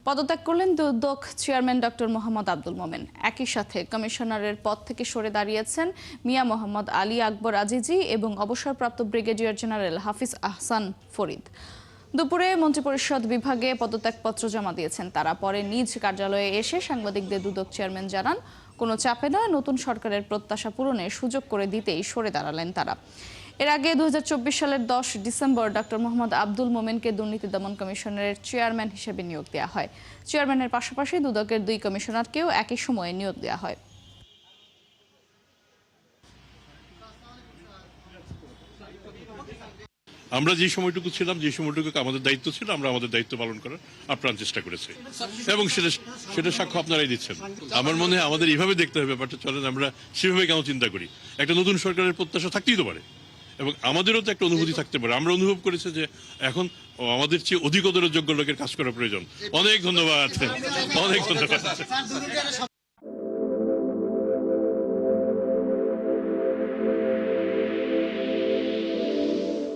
পদত্যাগ করলেন দুদক chairman doctor Mohammad Abdul Momen. একই সাথে কমিশনারের পদ থেকে সরে দাঁড়িয়েছেন মিয়া মোহাম্মদ আলী আকবর আজিজি এবং অবসরপ্রাপ্ত ব্রিগেডিয়ার জেনারেল হাফিজ আহসান ফরিদ। দুপুরে মন্ত্রিপরিষদ বিভাগে পদত্যাগপত্র জমা দিয়েছেন তারা। পরে নিজ কার্যালয়ে এসে সাংবাদিকদের দুদক চেয়ারম্যান জানান, কোনো চাপে নয়, নতুন সরকারের প্রত্যাশা পূরণে সুযোগ করে দিতেই সরে দাঁড়ালেন তারা। এর আগে 2024 সালের 10 ডিসেম্বর ডক্টর মোহাম্মদ আব্দুল মোমেনকে দুর্নীতি দমন কমিশনের চেয়ারম্যান হিসেবে নিয়োগ দেওয়া হয়। চেয়ারম্যানের পাশাপাশি দুদকের 2 কমিশনারকেও একই সময়ে নিয়োগ দেওয়া হয়। আমরা যে সময়টুকু ছিলাম, যে সময়টুকু আমাদের দায়িত্ব ছিল, আমরা আমাদের দায়িত্ব পালন করার আপ্রাণ চেষ্টা করেছি এবং সেটা সাক্ষ্য আপনারাই দিচ্ছেন। আমার মনে হয় আমাদের এইভাবে দেখতে হবে ব্যাপারটা। চলেন আমরা সেভাবে কেন চিন্তা করি। একটা নতুন সরকারের প্রত্যাশা থাকতেই তো পারে এবং আমাদেরও তো একটা অনুভূতি থাকতে পারে। আমরা অনুভব করেছি যে এখন আমাদের চেয়ে অধিকতর যোগ্য লোকের কাজ করা প্রয়োজন। অনেক ধন্যবাদ, অনেক ধন্যবাদ।